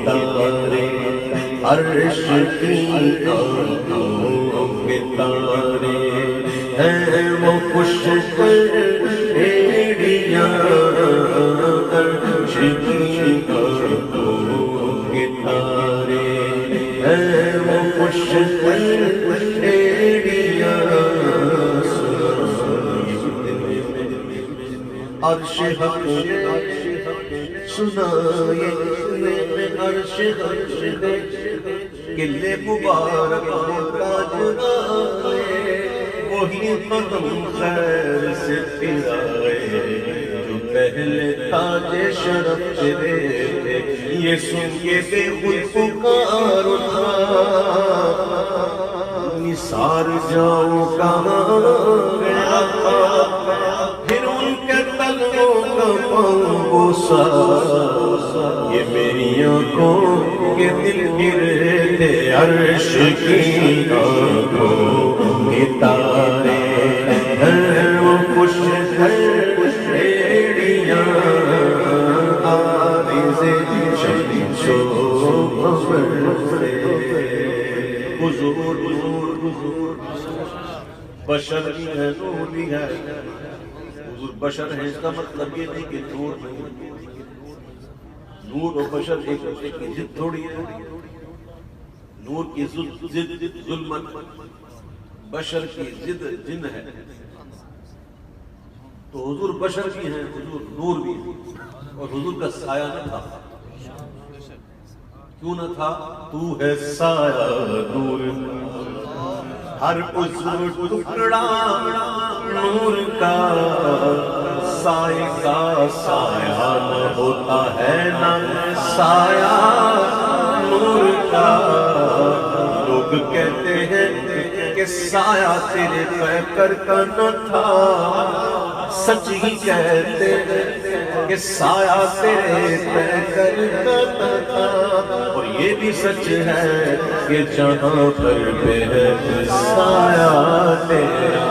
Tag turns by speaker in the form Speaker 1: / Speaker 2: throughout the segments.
Speaker 1: تارے عرش کی آنکھوں کے تارے ہیں وہ خوش ایڑیاں عرش کی آنکھوں کے تارے ہیں وہ خوش ایڑیاں عرش حق سنائے عرش حق دے قلعے مبارک تاج آئے وہی قدم خیر سے پھرائے جو پہلے تاج شرف تیرے تھے یہ سن کے بے خود پکار اٹھا نثار جاؤں کہاں گیا پھر ان کے تلووں کا پاؤں بوسا یہ میری آنکھوں کے دل گرے تھے عرش کی آنکھوں کے تارے ہیں وہ خوش ایڑیاں عارض شمس و قمر سے حضور بشر بھی ہے نور بھی ہے حضور بشر ہے اس کا مطلب یہ نہیں کہ نور نہیں نور و بشر ایک دوسرے کی ضد تھوڑی ہے نور کی ضد ظلمت بشر کی ضد جن ہے تو حضور بشر بھی ہیں حضور نور بھی ہیں اور حضور کا سایہ نہ تھا کیوں نہ تھا تو ہے سایہ نور ہر عضو ٹکڑا نور کا سائے کا سایہ نہ ہوتا ہے نہ سایہ نور کا لوگ کہتے ہیں کہ سایہ تیرے پیکر کا نہ تھا سچ ہی کہتے ہیں کہ سایہ تیرے پیکر کا نہ تھا اور یہ بھی سچ ہے کہ جہاں پر بے سایہ تیرا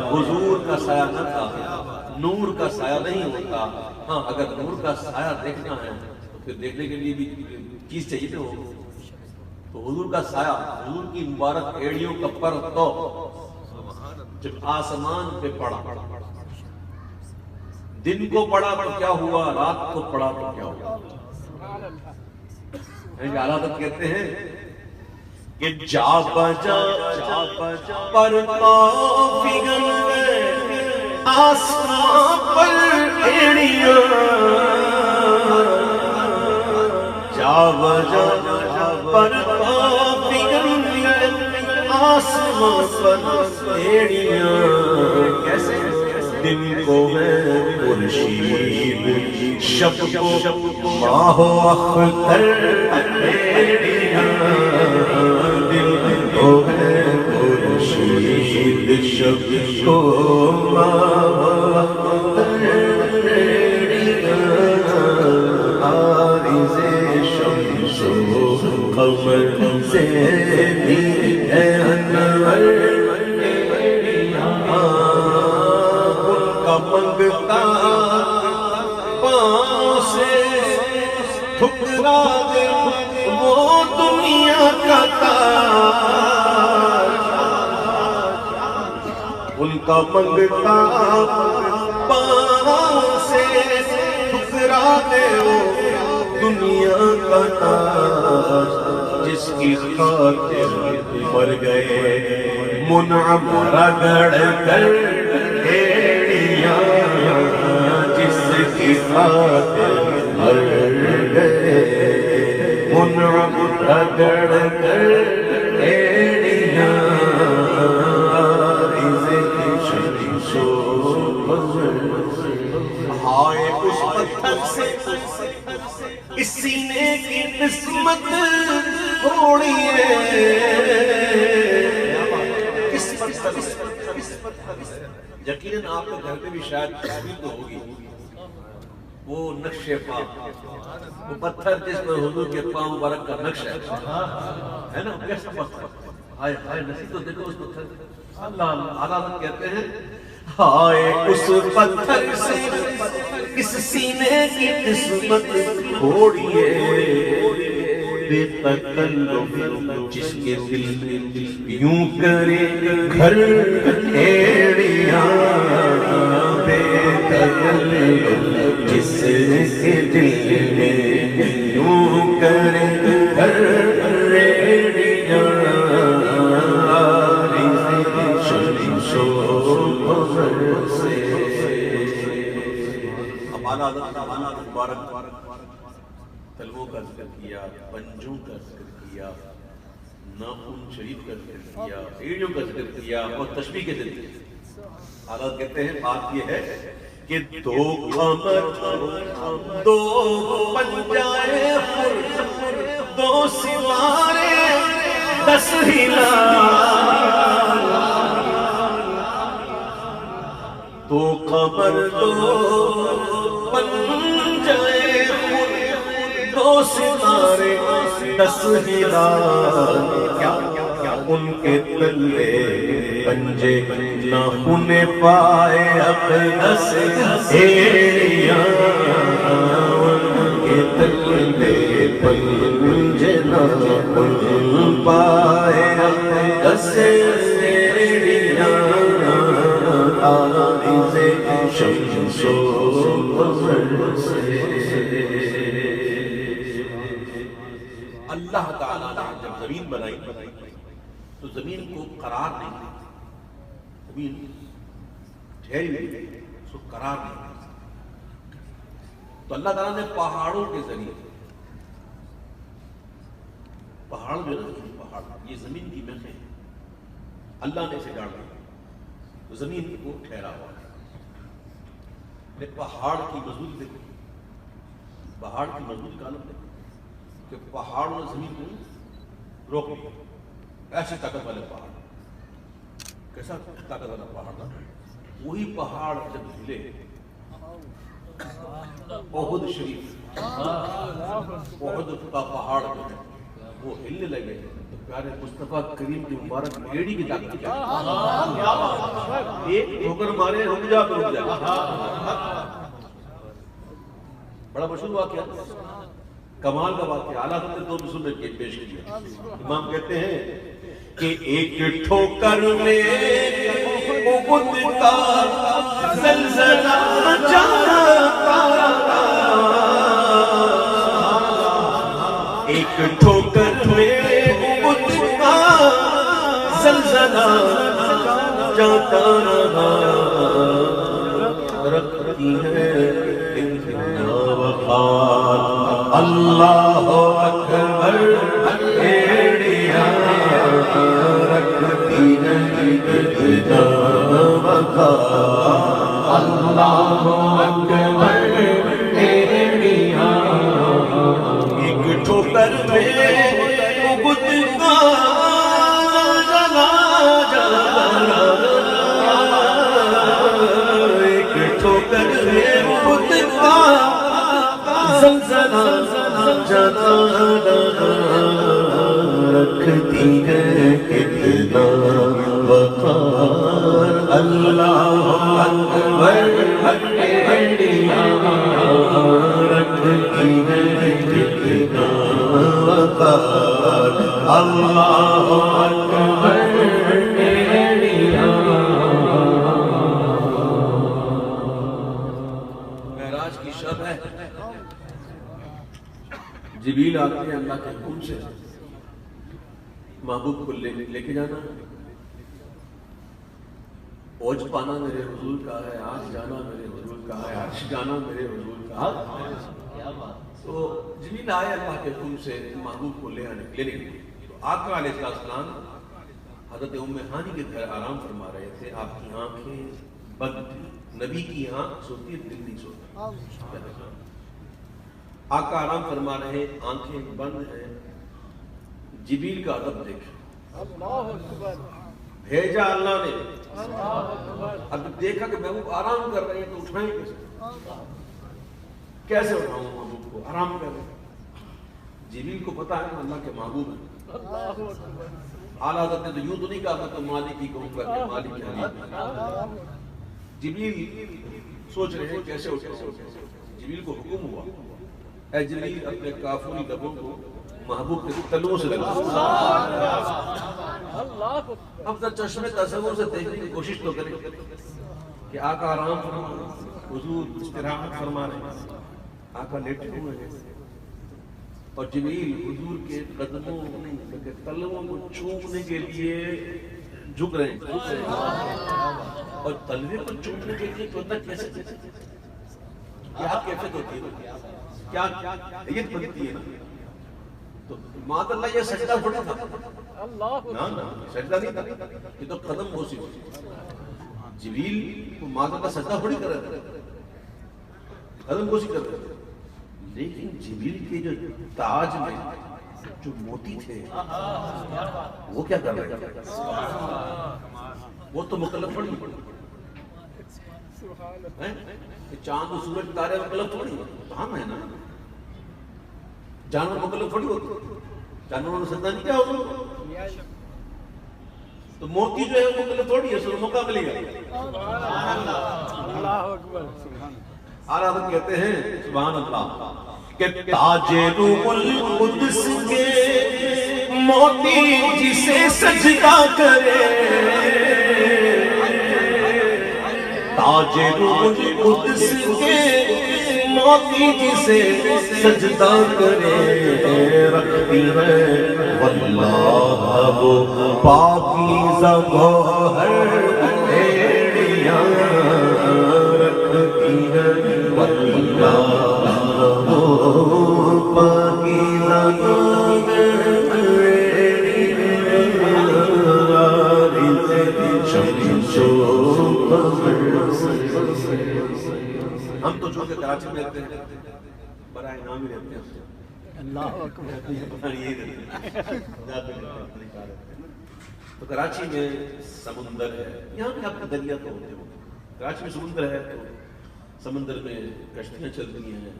Speaker 1: حضور کا سایہ نہ تھا نور کا سایہ نہیں ہوتا ہاں اگر نور کا سایہ دیکھنا ہے تو پھر دیکھنے کے لیے بھی چیز چاہیے ہو تو حضور کا سایہ حضور کی مبارک ایڑیوں کا پر تو جب آسمان پہ پڑا دن کو پڑا تو کیا ہوا رات کو پڑا تو کیا ہوا علامت کہتے ہیں کہ جا بجا پر پھگل گئے آسمان پر ایڑیاں جا بجا پر پھگل گئے آسمان پر ایڑیاں کیسے دن کو ہے خورشید شب کو ماہ اختر ایڑیاں دن کو ہے خورشید شب کو ماہ اختر ایڑیاں عارض شمس و قمر سے بھی ہے انور منگتا پاؤں سے ٹھکرا دے وہ دنیا کا تاج ان کا منگتا پاؤں سے ٹھکرا دے وہ دنیا کا تاج جس کی خاطر مر گئے منعم رگڑ کر جس کی خاطر مر گئے منعم رگڑ کر ایڑیاں عارض شمس و قمر ہائے اس پتھر سے اس سینے کی قسمت تھوڑی ہے کس پتھر یقیناً آپ کے گھر میں بھی شاید تصویر تو ہوگی وہ نقش پا وہ پتھر جس میں حضور کے پاؤں مبارک کا نقش ہے نا کیسا پتھر ہائے ہائے نصیب تو دیکھو اس پتھر اللہ اللہ کہتے ہیں ہائے اس پتھر سے اس سینے کی قسمت پھوڑیے، بے تکلف جس کے دل یوں کرے گھر ایڑیاں، بے تکلف جس کے دل میں یوں کرے گھر ایڑیاں، تلووں کا ذکر کیا، پنجوں کا ذکر کیا، ناخن شریف کا ذکر کیا، ایڑیوں کا ذکر کیا اور تشبیہ کے ذکر کیا۔ حالات کہتے ہیں بات یہ ہے کہ دو کمر دو پنجائے دو سوارے 10 ہلال، دو کمر دو پنجائے دو ستارے 10 ہلال، کیا ان کے تلے پنجے ناخن پائے اقدس ایڑیاں، ان کے تلے پنجے ناخن پائے اقدس ایڑیاں، آغاز شمس و قمر سے۔ اللہ تعالیٰ نے جب زمین بنائی تو زمین کو قرار نہیں دی، زمین ٹھہری نہیں، اس کو قرار نہیں دی، تو اللہ تعالیٰ نے پہاڑوں کے ذریعے، پہاڑ جو ہے نا، پہاڑ یہ زمین کی میخیں ہیں، اللہ نے اسے ڈال دیا، زمین کو ٹھہرا ہوا ہے۔ پہاڑ کی مضبوطی دیکھو، پہاڑ کی مضبوطی کا عالم دیکھو کہ پہاڑوں نے زمین کو روک لیا، ایسی طاقت والے پہاڑ، کیسا طاقت والا پہاڑ تھا، وہی پہاڑ جب ہلے، احد شریف، احد کا پہاڑ جو ہے وہ ہلنے لگے تو پیارے مصطفیٰ کریم کی مبارک ایڑی کی طاقت کیا، ایک ٹھوکر مارے رک جا تو رک جا، بڑا مشہور واقعہ، کمال کا واقعہ، اعلیٰ حضرت دو رسول نے پیش کیا۔ امام کہتے ہیں کہ ایک ٹھوکر میں احد کا زلزلہ جاتا، ایک ٹھوکر میں احد کا زلزلہ جاتا رہا، رکھتی ہے اللہ اکبر ایڑیاں، رکھتی ہے وقار، اللہ اکبر ایڑیاں، ایک ٹھوکر میں احد کا زلزلہ جاتا، ایک ٹھوکر میں احد کا زلزلہ جاتا، رکھتی ہے کتنا وقار، اللہ اکبر ایڑیاں، رکھتی ہے کتنا وقار، اللہ اکبر ایڑیاں۔ معراج کی شب ہے، جبریل آتے ہیں اللہ کے حکم سے، محبوب کو لے کے جانا، اوج پانا میرے حضور کا ہے، آج جانا میرے حضور کا ہے، عرش جانا میرے حضور کا ہے۔ تو جبریل آئے اللہ کے حکم سے محبوب کو لینے کے لیے، تو آقا علیہ السلام حضرت ام ہانی کے گھر آرام فرما رہے تھے، آپ کی آنکھیں بند تھی، نبی کی آنکھ سوتی ہے، دل نہیں سوتا، آقا آرام فرما رہے، آنکھیں بند ہیں، جبریل کا ادب دیکھا، بھیجا اللہ نے، اب دیکھا کہ محبوب آرام کر رہے ہیں تو اٹھائیں کیسے اٹھاؤں محبوب کو، آرام کر رہے ہیں، جبریل کو پتا ہے اللہ کے محبوب ہیں، اعلیٰ حضرت نے تو یوں تو نہیں کہا میں تو مالک ہی کہوں گا کہ مالک ہی حبیب ہے، جبریل سوچ رہے ہیں کیسے اٹھے. جبریل کو حکم ہوا اے جبریل اپنے کافوری لبوں کو محبوب کے تلوؤں سے لگا. اب ذرا چشم تصور سے دیکھنے کی کوشش تو کریں کہ آقا آرام فرما رہے ہیں, حضور استراحت فرما رہے ہیں, آقا لیٹے ہوئے ہیں اور جبریل حضور کے قدموں کے تلووں کو چومنے کے لیے جھک رہے ہیں. اور تلوے کو چومنے کے لیے تو تک کیسے کیا کیفیت ہوتی ہے, کیا نیت بنتی ہے نا. تو مات اللہ یہ سجدہ تھوڑی تھا, نا سجدہ نہیں تھا, یہ تو قدم بوسی ہوتی. جبریل کو مات اللہ سجدہ تھوڑی کر رہے تھے, قدم بوسی کر رہے تھے. لیکن جبریل کے جو تاج میں جو موتی تھے وہ کیا کر رہے تھے, وہ تو مکلف تھوڑی. چاند و سورج تارے مکلف تھوڑی, ہم ہے نا. جانور مکلف تھوڑی ہوتی, جانوروں نے سجدہ نہیں کیا ہوگا. تو موتی جو ہے وہ مکلف تھوڑی ہے, اس کو موقع ملے گا.
Speaker 2: اللہ اکبر.
Speaker 1: اعلیٰ حضرت کہتے ہیں سبحان اللہ کہ تاج روح القدس کے موتی جسے سجدہ کرے, تاج روح القدس کے موتی جسے سجدہ کرے, رکھتی ہے واللہ وہ پاکیزہ گوہر ایڑیاں, رکھتی ہے واللہ وہ پاکیزہ گوہر ایڑیاں, شمس و قمر. ہم تو چونکہ کراچی میں رہتے ہیں, برائے نام ہی رہتے ہیں.
Speaker 2: اللہ اکبر.
Speaker 1: تو کراچی میں سمندر ہے, یہاں بھی آپ کا دریا تو ہوتے ہو. کراچی میں سمندر ہے تو سمندر میں کشتیاں چل رہی ہیں.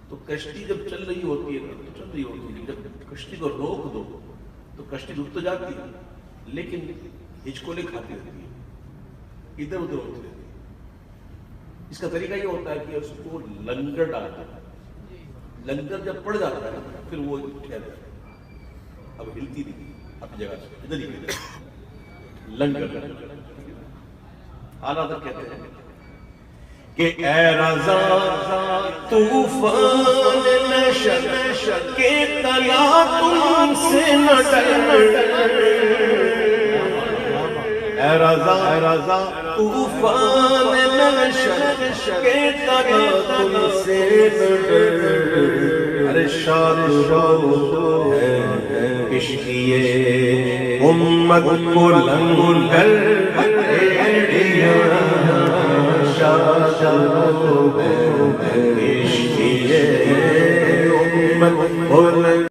Speaker 1: تو کشتی جب چل رہی ہوتی ہے تو چل رہی ہوتی ہے, جب کشتی کو روک دو تو کشتی رک تو جاتی ہے لیکن ہچکولے کھاتی رہتی ہے, ادھر ادھر ہوتی رہتی ہے. اس کا طریقہ یہ ہوتا ہے کہ اس کو لنگر ڈالتا ہے. لنگر جب پڑ جاتا ہے پھر وہ ٹھہر جاتا ہے, اب ہلتی نہیں اپنی جگہ سے, ادھر ہی لنگر. اعلیٰ حضرت کہتے ہیں کہ اے رضا طوفان نشک کے تلا تم سے نہ ڈر, اے رضا طوفان نشک کے تلا تم سے نہ ڈر. ارے شاد ہو کشتیے امت کو لنگر ایڑیاں, شاد ہو